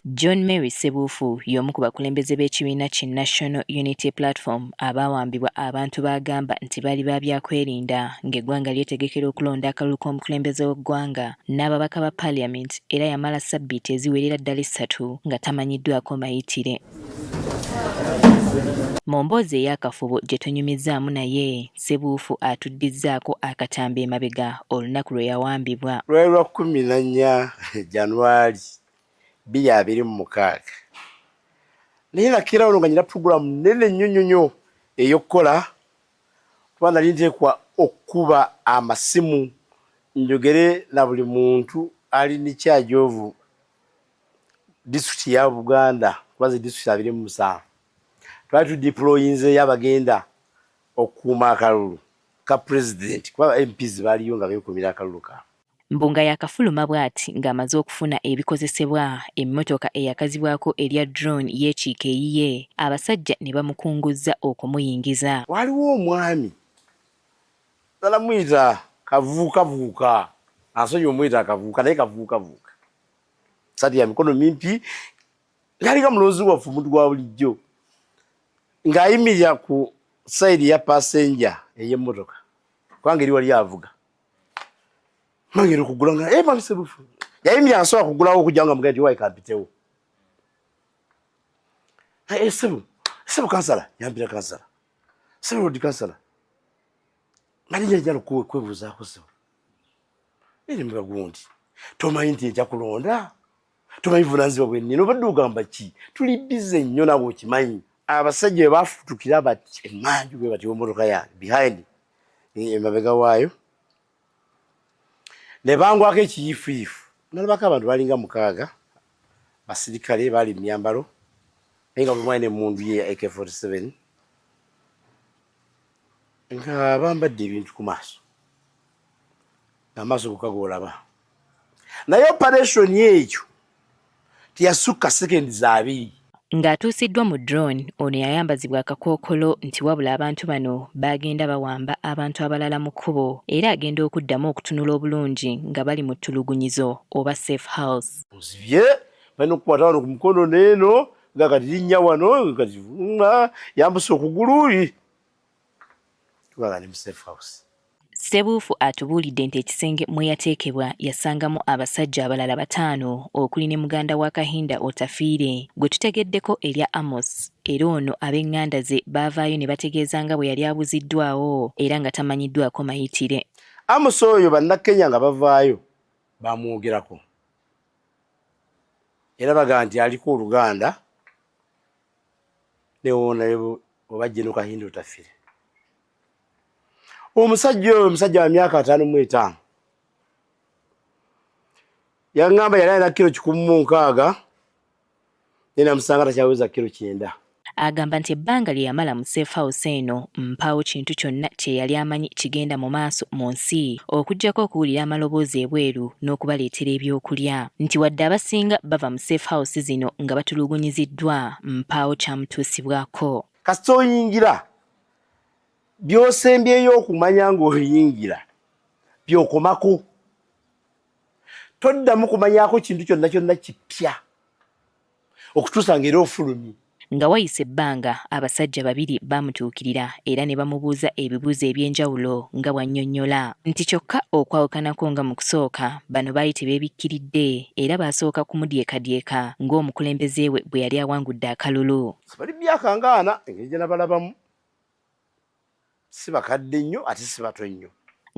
John Mary Ssebuufu y'omu ku bakulembeze b'ekibiina ki National Unity Platform abaawambibwa abantu bagamba nti bali ba byakwerinda ng'eggwanga lyetegekera okulonda akalulu k'omukulembeze w'eggwanga n'ababaka ba Parliament era yamala ssabbiiti eziwerera ddala 3 nga tamanyiddwako mayitire. Mu mboozi ey'akafubo gye tunyumizzaamu naye Ssebuufu atuddizzaako akatambi emabega olunaku lwe yawambibwa. Lwalwa 14 Januari 2026 naye nakira olwo nga nyina puroguramu nene nnyo ey'okukola kuba nali nteekwa okuba amasimu njogere na buli muntu ali ne charge of disitulikiti ya Buganda kuba zi disitulikiti 27 twali tudeployinze y'abagenda okukuuma akalulu ka president kuba MPs baaliyo nga beekumira akalulu kaabwe. Mbunga yakafuluma bw'ati ng'amaze okufuna ebikozesebwa emmotoka eyakazibwako erya drone y'ekiika eyiye abasajja ne bamukunguzza okumuyingiza. Waliwo omwami balamuyita kavuukavuuka ansonyi omuyita akavuuka naye kavuukavuuka sati ya mikono mimpi ngalinga muloozi waffe omuntu gwa bulijjo ng'ayimirira ku sayidi ya passenger ey'emmotoka kubanga eri wali avuga mangero kugula nga Mami Ssebuufu yayimirira asobola kugulawo okujja nga mugenda tiwayi kampitewo Ssebu kansala yambira kansala Ssebu rodi kansala nali njala kwebuuzaako Ssebu eri muga gundi tomanyi nti nja kulonda tomanyi buvunaanyizibwa bwe nnina obadde ogamba ki tuli bize nnyo nabo okimanyi. Abasajja bwe baafutukira bati emmanju bwe bati w'emmotoka yange behind emabega waayo ne bangwako ekiyiifuyiifu nalabako abantu balinga 6 basirikale baali mu myambalo naye nga buli mwana emmundu ye AK-47 nga bambadde ebintu ku maaso amaaso gokka g'olaba naye operation ekyo teyasukka sekendi za 2. Ng'atuusiddwa mu drone ono yayambazibwa akakookolo nti wabula abantu bano bagenda bawamba abantu abalala mu kkubo era agenda okuddamu okutunula obulungi nga bali mu ttulugunyizo oba safe house. Ozibye balina okukwata wano ku mukono n'eno nga kati linnya wano kati yambuse okugulu tubaga ne mu safe house. Ssebuufu atubuulidde nti ekisenge mwe yateekebwa yasangamu abasajja abalala 5 okuli ne muganda wa Kahinda Otafiire gwe tutegeddeko erya Amos era ono ab'eŋŋanda ze baavaayo ne bategeeza nga bwe yali abuziddwawo era nga tamanyiddwako mayitire. Amos oyo bannakenya nga bavaayo bamwogerako era bagaa nti aliko oluganda newonayo obajje no Kahinda Otafiire. Omusajja oyo omusajja wa myaka 55 yaŋŋamba yali alina kilo 106 naye namusanga takyaweza kilo 9. Agamba nti ebbanga lye yamala mu safe house eno mpaawo kintu kyonna kye yali amanyi kigenda mu maaso mu nsi okuggyako okuwulira amaloboozi ebweru n'okubaleetera ebyokulya nti wadde abasinga bava mu safe house zino nga batulugunyiziddwa mpaawo kyamutuusibwako. Kasita oyingira by'osembyeyo okumanya ng'oyingira by'okomako toddamu kumanyako kintu kyonna kipya okutuusa ng'era ofulumye. Nga wayise ebbanga abasajja 2 bamutuukirira era ne bamubuuza ebibuuzo eby'enjawulo nga bw'annyonnyola nti kyokka okwawukanako nga mu kusooka bano baali tebeebikkiridde era baasooka kumudyekadyeka ng'omukulembeze we bwe yali awangudde akalulu. Bali myaka nga 4 engeri gye nabalabamu si bakadde nnyo ate si bato nnyo.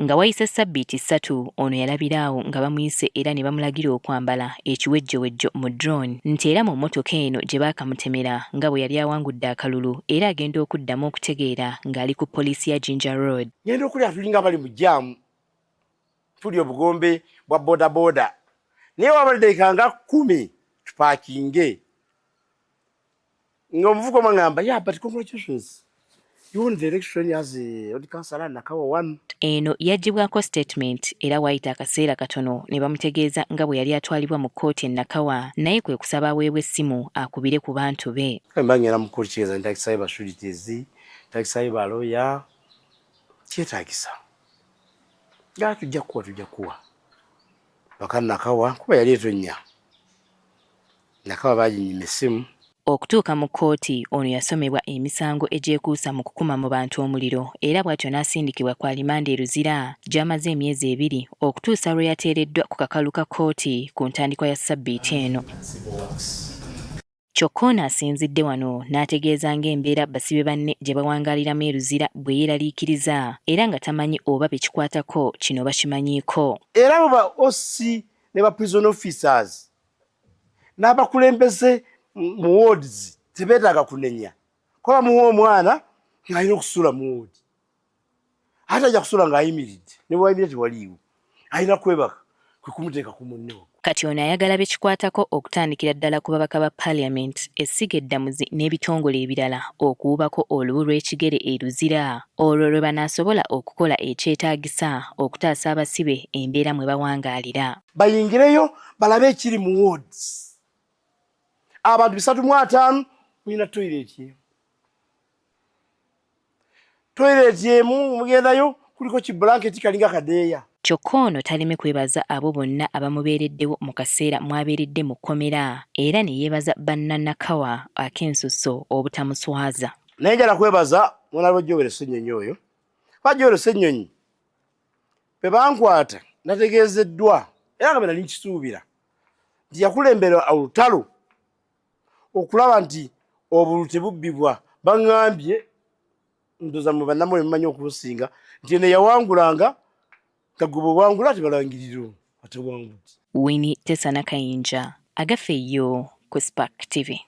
Nga wayise ssabbiiti 3 ono yalabiraawo nga bamuyise era ne bamulagira okwambala ekiwejjowejjo mu drone nti era mu mmotoka eno gye baakamutemera nga bwe yali awangudde akalulu era agenda okuddamu okutegeera ng'ali ku poliisi ya Jinja Road. Ngenda okulya tulinga bali mu jjaamu tuli obugombe bwa bodaboda naye wabaddeeka nga 10 tupaakinge ng'omuvuko omwangamba but congratulations you won the election as a councillor Nakawa 1. Eno yaggyibwako statement era waayita akaseera katono ne bamutegeeza nga bwe yali atwalibwa mu kkooti e Nakawa naye kwe kusaba aweebwe essimu akubire ku bantu be. Mbangera mu kkooti kyeeza ntakisayo basuulitizi ntakisayo balooya kyetaagisa nga tujja kuwa baka Nakawa kuba yali etonnya nakaba baginyima essimu. Okutuuka mu kkooti ono yasomebwa emisango egyekuusa mu kukuma mu bantu omuliro era bw'atyo n'asindikibwa ku alimanda eruzira gy'amaze emyezi 2 okutuusa lwe yateereddwa ku kakalu ka kkooti ku ntandikwa ya ssabbiiti eno. Kyokka ono asinzidde wano n'ategeeza ng'embeera basibe banne gye bawangaaliramu eruzira bwe yeeraliikiriza era nga tamanyi oba bekikwatako kino bakimanyiiko. Era abo ba OC ne ba prison officers n'abakulembeze mu wards tebeetaaga kunenya. Kuba muwa omwana ng'alina okusula mu ward. Ate ajja kusula ng'ayimiridde ne bw'ayimiridde tewaliiwo. Alina kwebaka kwe kumuteeka ku munne. Kati ono ayagala bekikwatako okutandikira ddala ku babaka ba Parliament, essiga eddamuzi n'ebitongole ebirala okuwubako olubu lw'ekigere eruzira olwo lwe banaasobola okukola ekyetaagisa okutaasa abasibe embeera mwe bawangaalira. Bayingireyo balabe ekiri mu wards. Abantu 350 mulina toilet emu. Toilet emu mugendayo kuliko kibulanketi kalinga kadeeya. Kyokka ono taleme kwebaza abo bonna abamubeereddewo mu kaseera mwabeeredde mu kkomera era ne yeebaza bannannakawa ak'ensusso obutamuswaza. Naye njala kwebaza mwana Joel Ssenyonyi oyo. Ba Joel Ssenyonyi be bankwata nategeezeddwa era nga bwe nali nkisuubira nti yakulembera olutalo okulaba nti obululu tebubbibwa. Baŋŋambye ndoza mu bannamwe mumanyi okubusinga nti eno yawangulanga kaggoba wangula tebalangiriro atewangudde. Winnie Tesana Kayinja, agaffe yo ku Spark TV.